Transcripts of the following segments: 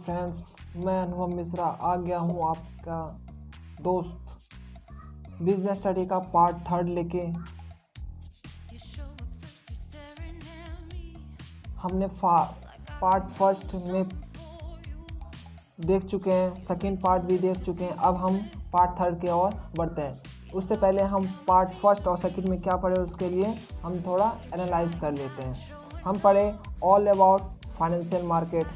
Friends, मैं अनुभव मिश्रा आ गया हूँ आपका दोस्त बिजनेस स्टडी का पार्ट 3 लेके। हमने पार्ट फर्स्ट में देख चुके हैं, सेकंड पार्ट भी देख चुके हैं। अब हम पार्ट 3 की ओर बढ़ते हैं। उससे पहले हम पार्ट फर्स्ट और सेकंड में क्या पढ़े उसके लिए हम थोड़ा एनालाइज कर लेते हैं। हम पढ़े all about financial market.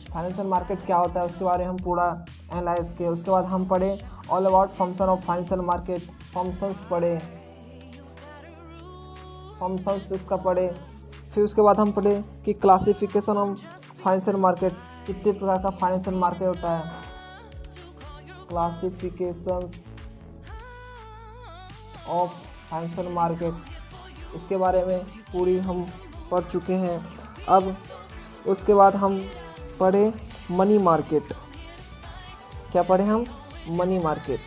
Financial market क्या होता है उसके बारे में हम पूरा एनालाइज किए। उसके बाद हम पढ़े all about function of financial market. Functions पढ़े, फंक्शंस इसका पढ़े। फिर उसके बाद हम पढ़े कि क्लासिफिकेशन ऑफ फाइनेंशियल मार्केट, कितने प्रकार का फाइनेंशियल मार्केट होता है, क्लासिफिकेशंस ऑफ फाइनेंशियल मार्केट, इसके बारे में पूरी हम पढ़ चुके हैं। अब उसके बाद हम पढ़े मनी मार्केट। क्या पढ़े हम? Money market.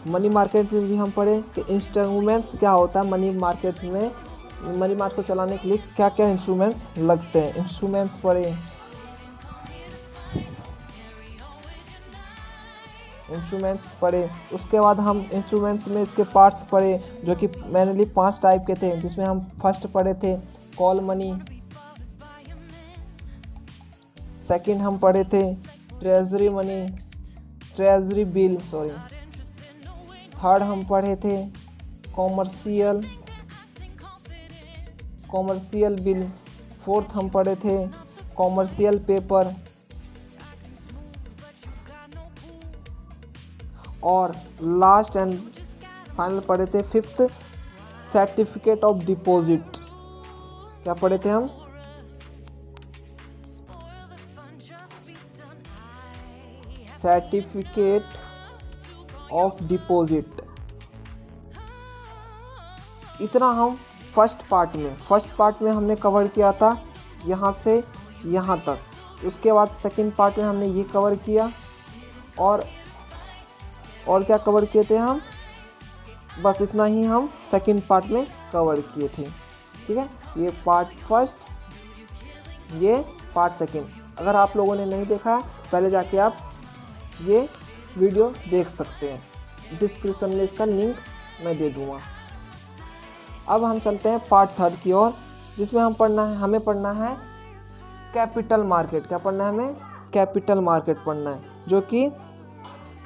मनी मार्केट में भी हम पढ़े कि इंस्ट्रूमेंट्स क्या होता है मनी मार्केट में। मनी मार्केट को चलाने के लिए क्या क्या इंस्ट्रूमेंट्स लगते हैं, इंस्ट्रूमेंट्स पढ़े। उसके बाद हम इंस्ट्रूमेंट्स में इसके पार्ट्स पढ़े, जो कि मेनली 5 टाइप के थे, जिसमें हम फर्स्ट पढ़े थे कॉल मनी। सेकंड हम पढ़े थे treasury money, treasury bill sorry. Third हम पढ़े थे कॉमर्शियल बिल। फोर्थ हम पढ़े थे कॉमर्शियल पेपर। और लास्ट एंड फाइनल पढ़े थे फिफ्थ सर्टिफिकेट ऑफ डिपॉजिट। क्या पढ़े थे हम? Certificate of deposit. इतना हम फर्स्ट पार्ट में हमने कवर किया था, यहाँ से यहाँ तक। उसके बाद सेकंड पार्ट में हमने ये कवर किया और क्या कवर किए थे हम? बस इतना ही हम सेकंड पार्ट में कवर किए थे। ठीक है, ये पार्ट फर्स्ट, ये पार्ट सेकंड। अगर आप लोगों ने नहीं देखा है पहले जाके आप ये वीडियो देख सकते हैं, डिस्क्रिप्शन में इसका लिंक मैं दे दूँगा। अब हम चलते हैं पार्ट 3 की ओर, जिसमें हमें पढ़ना है कैपिटल मार्केट। क्या पढ़ना है हमें? कैपिटल मार्केट पढ़ना है, जो कि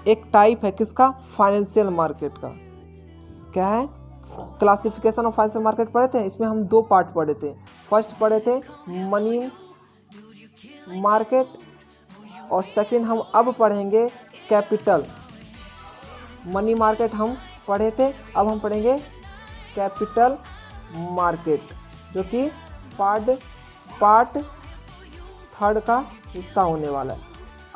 एक टाइप है किसका? फाइनेंशियल मार्केट का। क्या है? क्लासिफिकेशन ऑफ फाइनेंशियल मार्केट पढ़े थे, इसमें हम 2 पार्ट पढ़े थे। फर्स्ट पढ़े थे मनी मार्केट और सेकंड हम अब पढ़ेंगे कैपिटल। मनी मार्केट हम पढ़े थे, अब हम पढ़ेंगे कैपिटल मार्केट, जो कि पार्ट 3 का हिस्सा होने वाला है।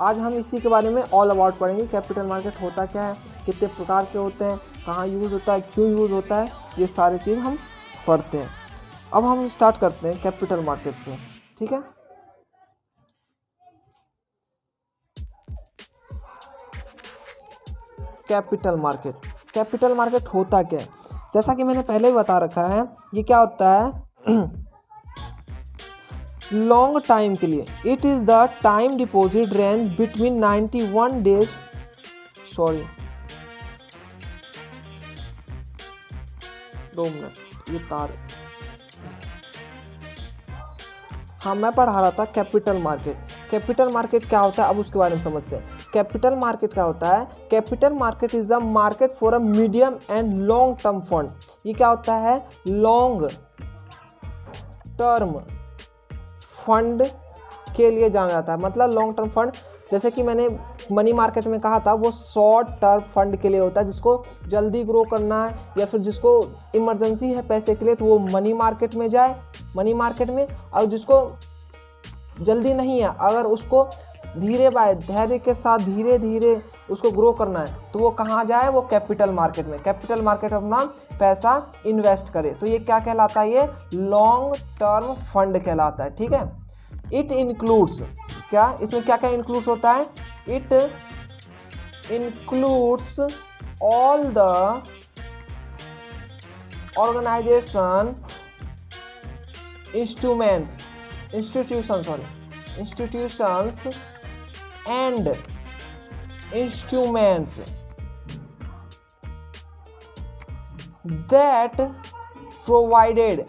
आज हम इसी के बारे में ऑल अबाउट पढ़ेंगे। कैपिटल मार्केट होता क्या है, कितने प्रकार के होते हैं, कहाँ यूज़ होता है, क्यों यूज़ होता है, ये सारी चीज़ हम पढ़ते हैं। अब हम स्टार्ट करते हैं कैपिटल मार्केट से। ठीक है, कैपिटल मार्केट होता क्या है? जैसा कि मैंने पहले ही बता रखा है, ये क्या होता है लॉन्ग टाइम के लिए। It is the time deposit range between 91 days sorry 2 minute, ये तार। हाँ, मैं पढ़ा रहा था कैपिटल मार्केट क्या होता है, अब उसके बारे में समझते हैं। कैपिटल मार्केट क्या होता है? Capital market is the market for a medium and long term fund. ये क्या होता है? लॉन्ग टर्म फंड के लिए जाना जाता है। मतलब लॉन्ग टर्म फंड, जैसे कि मैंने मनी मार्केट में कहा था, वो शॉर्ट टर्म फंड के लिए होता है, जिसको जल्दी ग्रो करना है या फिर जिसको इमरजेंसी है पैसे के लिए, तो वो मनी मार्केट में जाए, मनी मार्केट में। और जिसको जल्दी नहीं है, अगर उसको धैर्य के साथ धीरे धीरे उसको ग्रो करना है, तो वो कहाँ जाए? वो कैपिटल मार्केट में। कैपिटल मार्केट में अपना पैसा इन्वेस्ट करे, तो ये क्या कहलाता है? ये लॉन्ग टर्म फंड कहलाता है। ठीक है, इट इंक्लूड्स क्या, इसमें क्या क्या इंक्लूड्स होता है? It includes all the organisation institutions and instruments that provide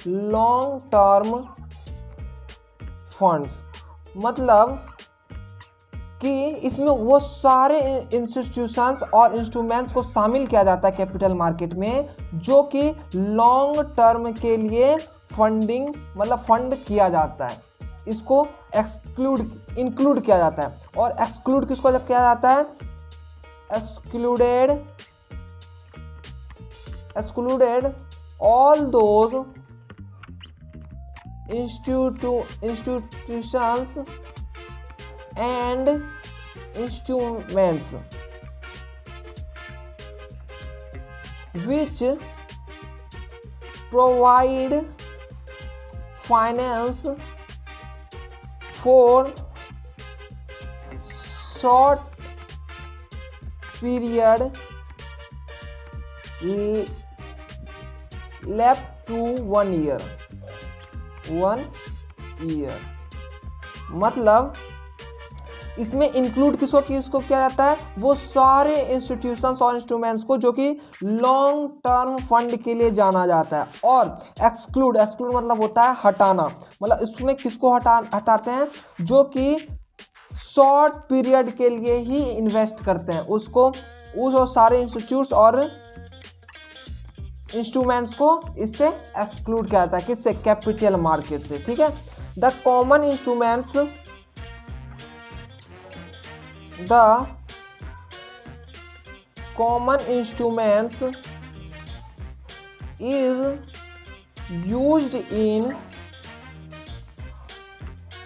long term funds. मतलब कि इसमें वो सारे इंस्टीट्यूशंस और इंस्ट्रूमेंट्स को शामिल किया जाता है कैपिटल मार्केट में जो कि लॉन्ग टर्म के लिए फंडिंग मतलब फंड किया जाता है। इसको इंक्लूड किया जाता है। और एक्सक्लूड किसको जब किया जाता है? excluded all those institutions and instruments which provide finance for short period left to 1 year। मतलब इसमें इंक्लूड किसको किया जाता है? वो सारे इंस्टीट्यूशंस और इंस्ट्रूमेंट्स को जो कि लॉन्ग टर्म फंड के लिए जाना जाता है। और एक्सक्लूड मतलब होता है हटाना। मतलब इसमें किसको हटाते हैं? जो कि शॉर्ट पीरियड के लिए ही इन्वेस्ट करते हैं, उसको उस सारे इंस्टीट्यूट्स और इंस्ट्रूमेंट्स को इससे एक्सक्लूड किया जाता है। किससे? कैपिटल मार्केट से। ठीक है। The common instruments is used in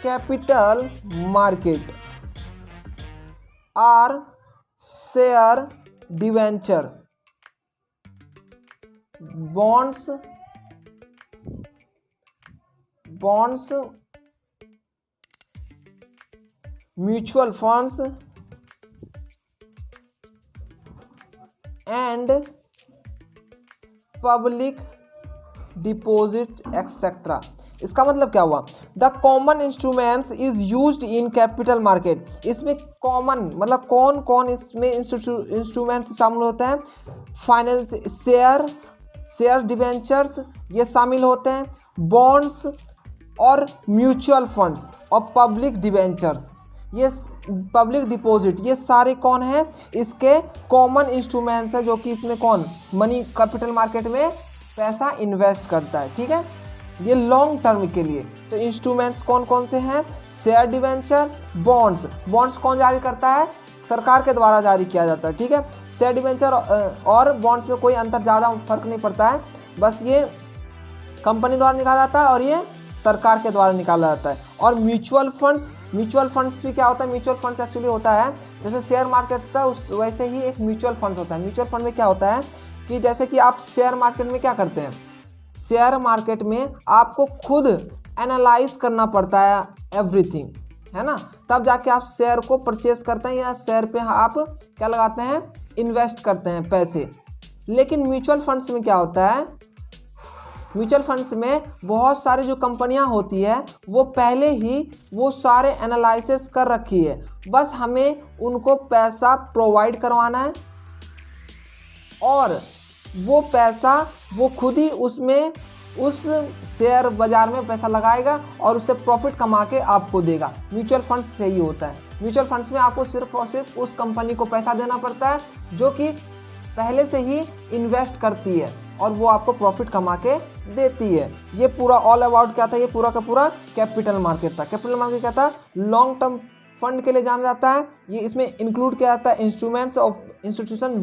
capital market are share, debenture, bonds, mutual funds and public deposit etcetera. इसका मतलब क्या हुआ? The common instruments is used in capital market. इसमें कॉमन मतलब कौन कौन इसमें इंस्ट्रूमेंट्स शामिल होते हैं? फाइनेंस, शेयर डिबेंचर्स ये शामिल होते हैं, बॉन्ड्स और म्यूचुअल फंड्स और पब्लिक डिबेंचर्स, ये पब्लिक डिपॉजिट, ये सारे कौन है? इसके कॉमन इंस्ट्रूमेंट्स है जो कि इसमें कौन मनी कैपिटल मार्केट में पैसा इन्वेस्ट करता है। ठीक है। ये लॉन्ग टर्म के लिए। तो इंस्ट्रूमेंट्स कौन कौन से हैं? शेयर डिबेंचर, बॉन्ड्स कौन जारी करता है? सरकार के द्वारा जारी किया जाता है। ठीक है। शेयर डिबेंचर और बॉन्ड्स में कोई अंतर ज़्यादा फर्क नहीं पड़ता है, बस ये कंपनी द्वारा निकाला जाता है और ये सरकार के द्वारा निकाला जाता है। और म्यूचुअल फंड्स भी क्या होता है? म्यूचुअल फंड्स एक्चुअली होता है जैसे शेयर मार्केट होता है उस वैसे ही एक म्यूचुअल फंड्स होता है। म्यूचुअल फंड में क्या होता है कि जैसे कि आप शेयर मार्केट में क्या करते हैं? शेयर मार्केट में आपको खुद एनालाइज करना पड़ता है एवरीथिंग, है ना, तब जाके आप शेयर को परचेस करते हैं या शेयर पे आप क्या लगाते हैं? इन्वेस्ट करते हैं पैसे। लेकिन म्यूचुअल फंड्स में क्या होता है? म्यूचुअल फंड्स में बहुत सारी जो कंपनियां होती है वो पहले ही वो सारे एनालिसिस कर रखी है, बस हमें उनको पैसा प्रोवाइड करवाना है और वो पैसा वो खुद ही उसमें उस शेयर बाजार में पैसा लगाएगा और उससे प्रॉफिट कमा के आपको देगा। म्यूचुअल फंड्स से ही होता है। म्यूचुअल फंड्स में आपको सिर्फ और सिर्फ उस कंपनी को पैसा देना पड़ता है जो कि पहले से ही इन्वेस्ट करती है और वो आपको प्रॉफिट कमा के देती है। ये पूरा ऑल अबाउट क्या था? ये पूरा का पूरा कैपिटल मार्केट था। कैपिटल मार्केट क्या था? लॉन्ग टर्म फंड के लिए जाना जाता है। ये इसमें इंक्लूड किया जाता है इंस्ट्रूमेंट्स ऑफ इंस्टीट्यूशन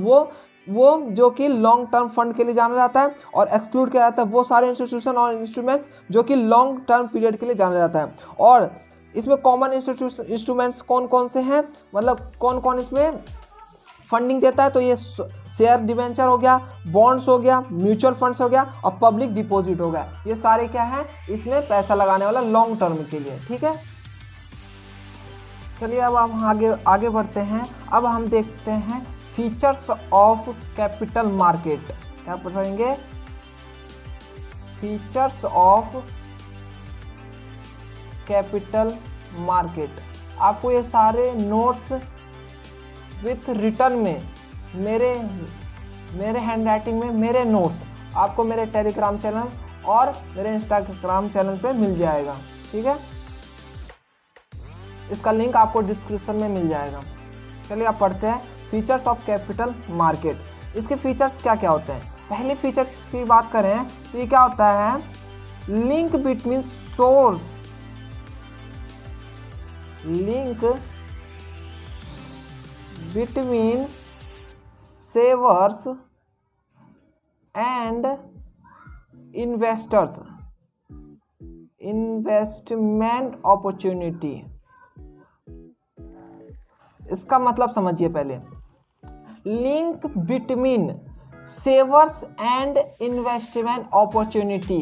वो जो कि लॉन्ग टर्म फंड के लिए जाना जाता है, और एक्सक्लूड किया जाता है वो सारे इंस्टीट्यूशन और इंस्ट्रूमेंट्स जो कि लॉन्ग टर्म पीरियड के लिए जाना जाता है। और इसमें कॉमन इंस्ट्रूमेंट्स कौन कौन से हैं, मतलब कौन कौन इसमें फंडिंग देता है? तो ये शेयर डिबेंचर हो गया, बॉन्ड्स हो गया, म्यूचुअल फंड्स हो गया और पब्लिक डिपॉजिट हो गया। ये सारे क्या है? इसमें पैसा लगाने वाला लॉन्ग टर्म के लिए। ठीक है। चलिए अब हम आगे बढ़ते हैं। अब हम देखते हैं फीचर्स ऑफ कैपिटल मार्केट। क्या पढ़ेंगे? Features of capital market. आपको ये सारे नोट्स विथ रिटर्न में मेरे हैंडराइटिंग में मेरे नोट्स आपको मेरे टेलीग्राम चैनल और मेरे इंस्टाग्राम चैनल पे मिल जाएगा, ठीक है। इसका लिंक आपको डिस्क्रिप्शन में मिल जाएगा। चलिए आप पढ़ते हैं फीचर्स ऑफ कैपिटल मार्केट। इसके फीचर्स क्या क्या होते हैं। पहले फीचर्स की बात करें तो ये क्या होता है, link between source, link between सेवर्स and investors, investment opportunity. इसका मतलब समझिए पहले, link between सेवर्स and investment opportunity.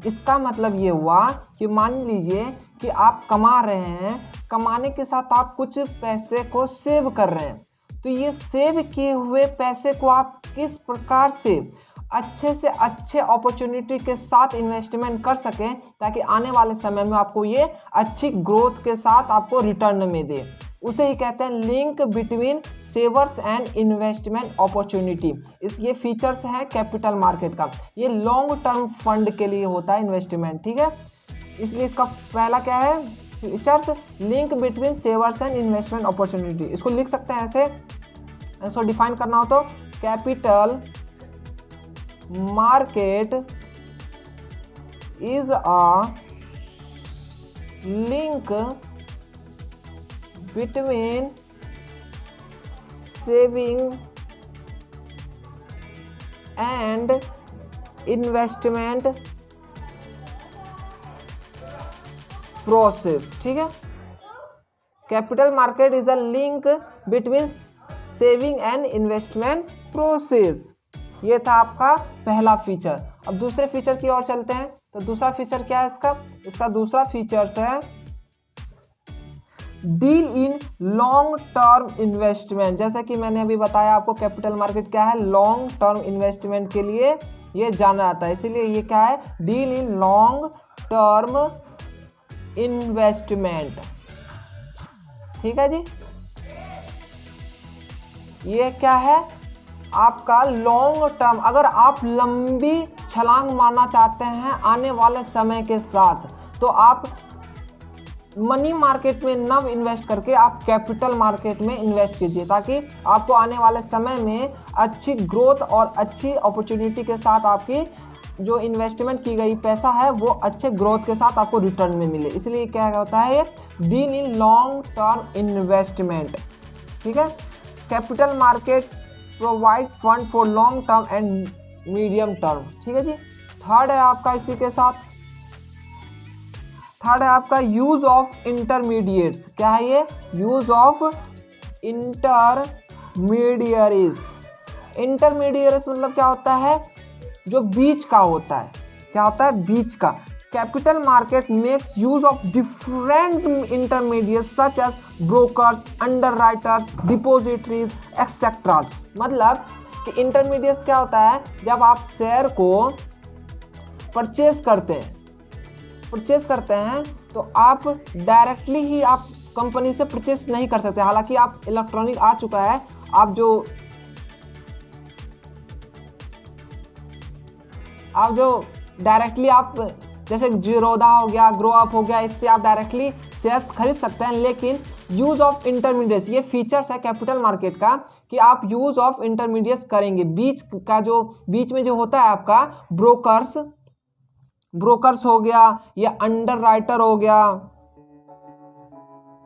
इसका मतलब ये हुआ कि मान लीजिए कि आप कमा रहे हैं, कमाने के साथ आप कुछ पैसे को सेव कर रहे हैं, तो ये सेव किए हुए पैसे को आप किस प्रकार से अच्छे अपॉर्चुनिटी के साथ इन्वेस्टमेंट कर सकें ताकि आने वाले समय में आपको ये अच्छी ग्रोथ के साथ आपको रिटर्न में दे, उसे ही कहते हैं link between सेवर्स and investment opportunity. ये फीचर्स है कैपिटल मार्केट का। ये लॉन्ग टर्म फंड के लिए होता है इन्वेस्टमेंट, ठीक है। इसलिए इसका पहला क्या है, features link between सेवर्स and investment opportunity. इसको लिख सकते हैं ऐसे, इसको डिफाइन करना हो तो capital market is a link between saving and investment process, ठीक है। Capital market is a link between saving and investment process. ये था आपका पहला फीचर। अब दूसरे फीचर की ओर चलते हैं। तो दूसरा फीचर क्या है इसका दूसरा फीचर्स है deal in long term investment. जैसे कि मैंने अभी बताया आपको, कैपिटल मार्केट क्या है, लॉन्ग टर्म इन्वेस्टमेंट के लिए ये जाना जाता है, इसीलिए ये क्या है, deal in long term investment, ठीक है जी। ये क्या है आपका लॉन्ग टर्म, अगर आप लंबी छलांग मारना चाहते हैं आने वाले समय के साथ, तो आप मनी मार्केट में न इन्वेस्ट करके आप कैपिटल मार्केट में इन्वेस्ट कीजिए, ताकि आपको आने वाले समय में अच्छी ग्रोथ और अच्छी अपॉर्चुनिटी के साथ आपकी जो इन्वेस्टमेंट की गई पैसा है वो अच्छे ग्रोथ के साथ आपको रिटर्न में मिले। इसलिए क्या होता है, ये deal in long term investment, ठीक है। Capital market provide fund for long term and medium term, ठीक है जी। थर्ड है आपका इसी के साथ, थर्ड है आपका यूज ऑफ इंटरमीडिएट्स। क्या है ये, यूज ऑफ इंटरमीडियरीज। इंटरमीडियरीज मतलब क्या होता है, जो बीच का होता है। क्या होता है, बीच का। Capital market makes use of different intermediates such as brokers, underwriters, depositories etcetera. मतलब कि इंटरमीडिएट्स क्या होता है, जब आप शेयर को परचेज करते हैं तो आप डायरेक्टली ही आप कंपनी से परचेज नहीं कर सकते। हालांकि आप इलेक्ट्रॉनिक आ चुका है, आप जो डायरेक्टली आप जैसे जीरोधा हो गया, ग्रो अप हो गया, इससे आप डायरेक्टली शेयर्स खरीद सकते हैं। लेकिन यूज ऑफ इंटरमीडिएट्स, ये फीचर्स है कैपिटल मार्केट का कि आप यूज ऑफ इंटरमीडिएट्स करेंगे। बीच में जो होता है आपका ब्रोकर्स हो गया, या अंडरराइटर हो गया,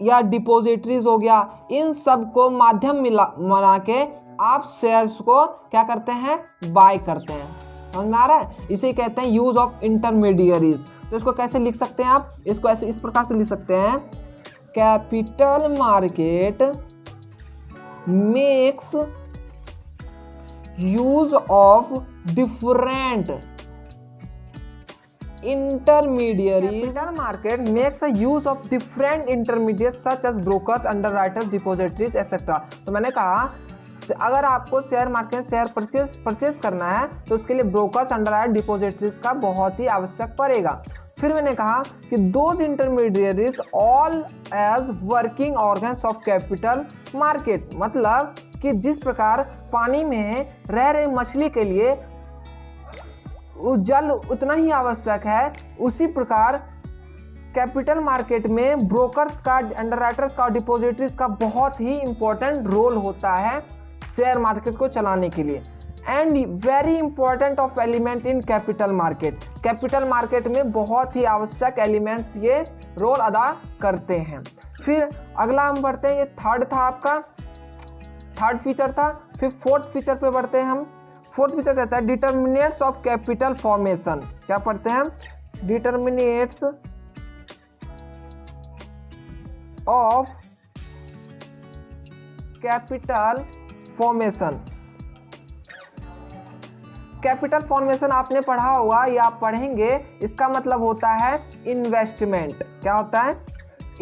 या डिपोजिटरीज हो गया, इन सब को माध्यम बना के आप शेयर्स को क्या करते हैं, बाय करते हैं। समझ में आ रहा है, इसे कहते हैं यूज ऑफ इंटरमीडियरीज। तो इसको कैसे लिख सकते हैं आप, इसको ऐसे इस प्रकार से लिख सकते हैं, capital market makes use of different intermediaries. Capital market makes a use of different intermediaries such as brokers, underwriters, depositories, etc. तो मैंने कहा अगर आपको शेयर मार्केट में शेयर परचेस करना है तो उसके लिए ब्रोकर्स, अंडरराइटर, डिपॉजिटरीज का बहुत ही आवश्यक पड़ेगा। फिर मैंने कहा कि those intermediaries all as working organs of capital market, मतलब कि जिस प्रकार पानी में रह रही मछली के लिए जल उतना ही आवश्यक है, उसी प्रकार कैपिटल मार्केट में ब्रोकर्स का, अंडरराइटर्स का और डिपॉजिटरीज का बहुत ही इंपॉर्टेंट रोल होता है शेयर मार्केट को चलाने के लिए। And very important of element in capital market, capital market में बहुत ही आवश्यक एलिमेंट्स ये रोल अदा करते हैं। फिर अगला हम बढ़ते हैं, ये थर्ड था आपका, थर्ड फीचर था। फिर फोर्थ फीचर पे बढ़ते हैं हम। फोर्थ फीचर कहता है डिटर्मिनेट्स ऑफ कैपिटल फॉर्मेशन। क्या पढ़ते हैं हम? Determinates of capital formation. Capital formation आपने पढ़ा होगा या आप पढ़ेंगे, इसका मतलब होता है इन्वेस्टमेंट। क्या होता है?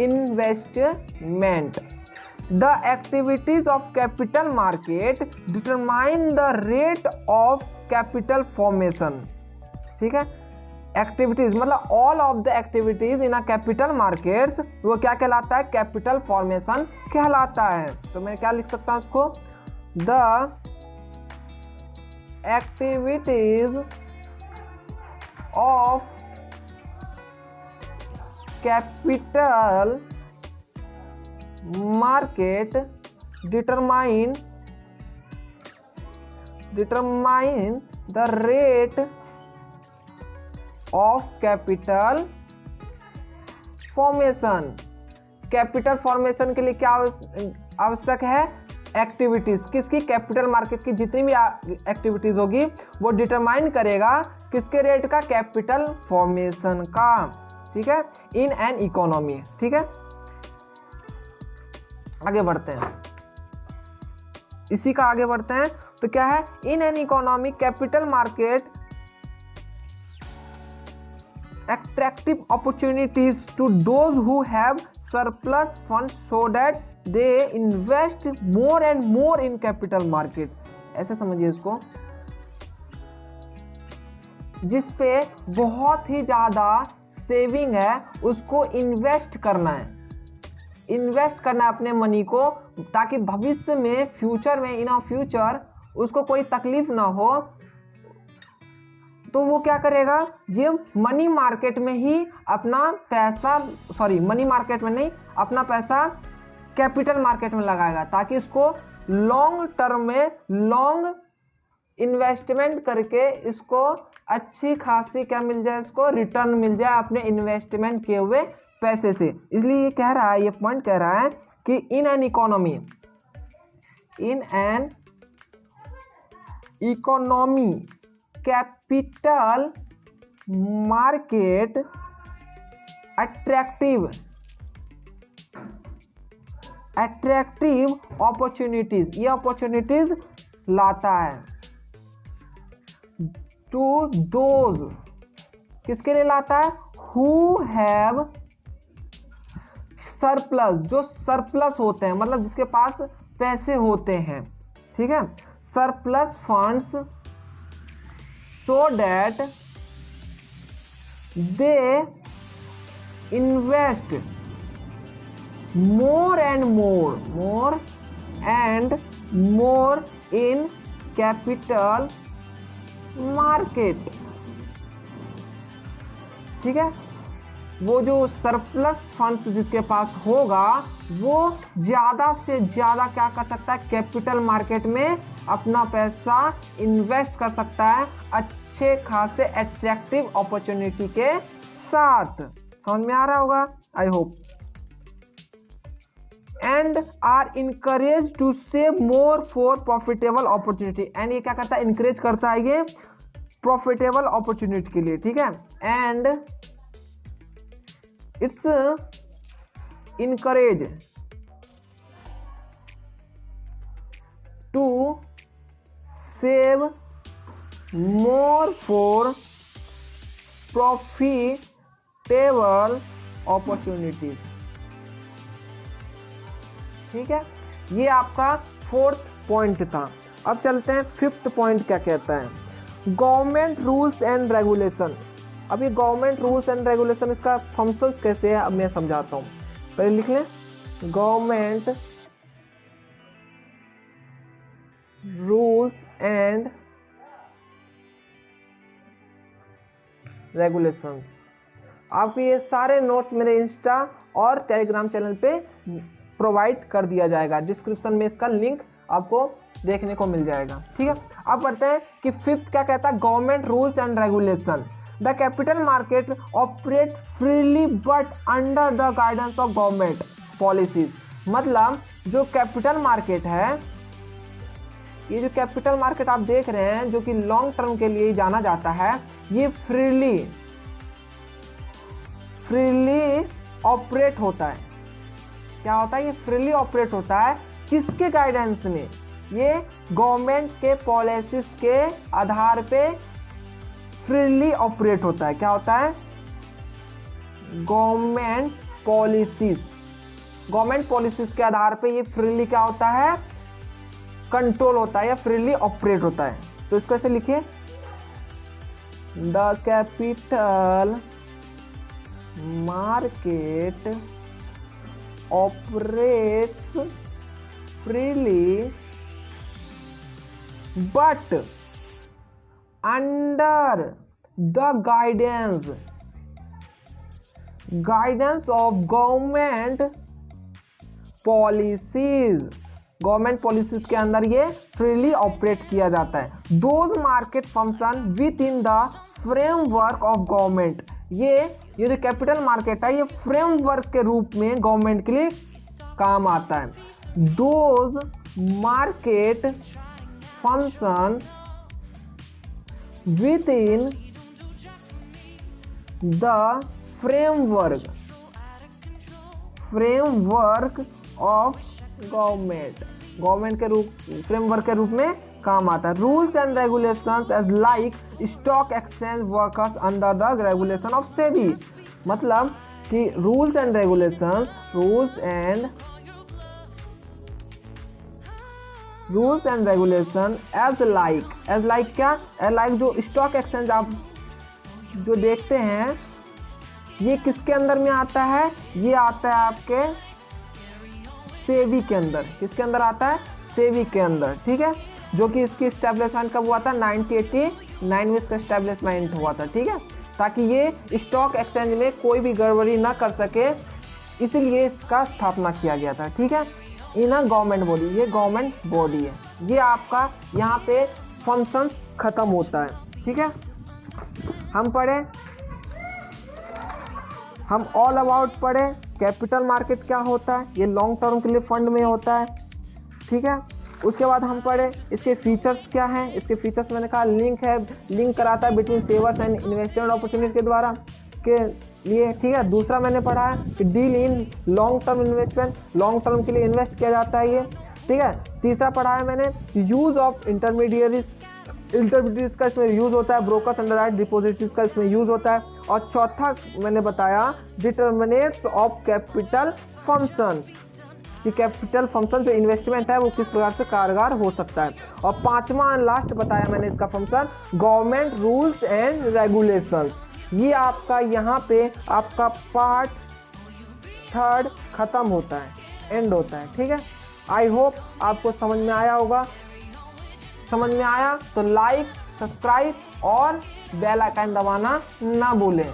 Investment. The activities of capital market determine the rate of capital formation. ठीक है, एक्टिविटीज मतलब all of the activities in a capital markets, वो क्या कहलाता है? कैपिटल फॉर्मेशन कहलाता है। तो मैं क्या लिख सकता हूं उसको? The activities of capital market determine the rate of capital formation. Capital formation के लिए क्या आवश्यक है? एक्टिविटीज। किसकी? कैपिटल मार्केट की जितनी भी एक्टिविटीज होगी वो डिटरमाइन करेगा किसके रेट का? कैपिटल फॉर्मेशन का। ठीक है, इन एन इकोनॉमी। ठीक है, आगे बढ़ते हैं, इसी का आगे बढ़ते हैं। तो क्या है? In an economy capital market attractive opportunities to those who have surplus funds so that they invest more and more in capital market। ऐसे समझिए इसको, जिस पे बहुत ही ज़्यादा सेविंग है उसको इन्वेस्ट करना है, इन्वेस्ट करना है अपने मनी को, ताकि भविष्य में, फ्यूचर में, इन अ फ्यूचर उसको कोई तकलीफ ना हो। तो वो क्या करेगा? ये मनी मार्केट में ही अपना पैसा, मनी मार्केट में नहीं, अपना पैसा कैपिटल मार्केट में लगाएगा, ताकि इसको लॉन्ग टर्म में लॉन्ग इन्वेस्टमेंट करके इसको अच्छी खासी क्या मिल जाए? इसको रिटर्न मिल जाए अपने इन्वेस्टमेंट किए हुए पैसे से। इसलिए ये कह रहा है, ये पॉइंट कह रहा है कि in an economy capital market attractive opportunities, ये अपॉर्चुनिटीज लाता है टू दोज, किसके लिए लाता है? हु हैव सरप्लस, जो सरप्लस होते हैं, मतलब जिसके पास पैसे होते हैं। ठीक है, surplus funds so that they invest more and more in capital market। ठीक है, वो जो सरप्लस फंड्स जिसके पास होगा वो ज़्यादा से ज़्यादा क्या कर सकता है? कैपिटल मार्केट में अपना पैसा इन्वेस्ट कर सकता है अच्छे खासे अट्रैक्टिव अपॉर्चुनिटी के साथ। समझ में आ रहा होगा, I hope. And are encourage to save more for profitable opportunity. एंड ये क्या करता है? इनकरेज करता है ये प्रॉफिटेबल अपॉर्चुनिटी के लिए। ठीक है, and it's encourage to save more for profitable opportunities। ठीक है, ये आपका फोर्थ पॉइंट था। अब चलते हैं फिफ्थ पॉइंट क्या कहता है, गवर्नमेंट रूल्स एंड रेगुलेशन। अब ये गवर्नमेंट रूल्स एंड रेगुलेशन, इसका फंक्शंस कैसे है अब मैं समझाता हूँ। पहले लिख लें, गवर्नमेंट रूल्स एंड रेगुलेशंस। आपको ये सारे नोट्स मेरे इंस्टा और टेलीग्राम चैनल पे प्रोवाइड कर दिया जाएगा, डिस्क्रिप्शन में इसका लिंक आपको देखने को मिल जाएगा। ठीक है, अब पढ़ते हैं कि फिफ्थ क्या कहता है, government rules and regulation. The capital market operate freely but under the guidance of government policies. मतलब जो कैपिटल मार्केट है, ये जो कैपिटल मार्केट आप देख रहे हैं जो कि लॉन्ग टर्म के लिए जाना जाता है, ये फ्रीली ऑपरेट होता है। क्या होता है, ये फ्रीली ऑपरेट होता है किसके गाइडेंस में, ये गवर्नमेंट के पॉलिसीज के आधार पे फ्रीली ऑपरेट होता है। क्या होता है, गवर्नमेंट पॉलिसीज के आधार पे ये फ्रीली क्या होता है, कंट्रोल होता है या फ्रीली ऑपरेट होता है। तो इसको ऐसे लिखिए, the capital market operates freely but under the guidance of government policies. Government policies के अंदर ये फ्रीली ऑपरेट किया जाता है। Those market function within the framework of government. ये जो कैपिटल मार्केट है, ये फ्रेमवर्क के रूप में गवर्नमेंट के लिए काम आता है। Those market function within the framework of government के रूप फ्रेमवर्क के रूप में काम आता है। Rules and regulations as like stock exchange workers under the regulation of SEBI. मतलब कि rules and regulations as like क्या, एज लाइक जो स्टॉक एक्सचेंज आप जो देखते हैं, ये किसके अंदर में आता है, ये आता है आपके सेबी के अंदर। किसके अंदर आता है, सेबी के अंदर। ठीक है, जो कि इसकी एस्टेब्लिशमेंट कब हुआ था, 1989 में इसका एस्टेब्लिशमेंट हुआ था। ठीक है, ताकि ये स्टॉक एक्सचेंज में कोई भी गड़बड़ी ना कर सके, इसलिए इसका स्थापना किया गया था। ठीक है, इन अ गवर्नमेंट बॉडी, ये गवर्नमेंट बॉडी है। ये आपका यहाँ पे फंक्शंस खत्म होता है। ठीक है, हम ऑल अबाउट पढ़े कैपिटल मार्केट क्या होता है, ये लॉन्ग टर्म के लिए फंड में होता है। ठीक है, उसके बाद हम पढ़े इसके फीचर्स क्या हैं। इसके फीचर्स मैंने कहा लिंक कराता है बिटवीन सेवर्स एंड इन्वेस्टमेंट अपॉर्चुनिटी के द्वारा के लिए। ठीक है, दूसरा मैंने पढ़ा है कि deal in long term investment, long term के लिए इन्वेस्ट किया जाता है ये। ठीक है, तीसरा पढ़ा है मैंने यूज़ ऑफ इंटरमीडिएट्स का इसमें यूज़ होता है, ब्रोकर्स अंडरराइट डिपॉजिटरीज का इसमें यूज़ होता है। और चौथा मैंने बताया डिटर्मिनेट्स ऑफ कैपिटल फंक्शंस, कि कैपिटल फंक्शन जो इन्वेस्टमेंट है वो किस प्रकार से कारगर हो सकता है। और पांचवा एंड लास्ट बताया मैंने इसका function government rules and regulations. ये आपका यहाँ पे आपका पार्ट 3 खत्म होता है, एंड होता है। ठीक है, आई होप आपको समझ में आया होगा। समझ में आया तो लाइक, सब्सक्राइब और बेल आइकन दबाना ना भूलें।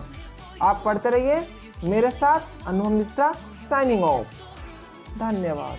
आप पढ़ते रहिए मेरे साथ। अनुभव मिश्रा साइनिंग ऑफ। धन्यवाद।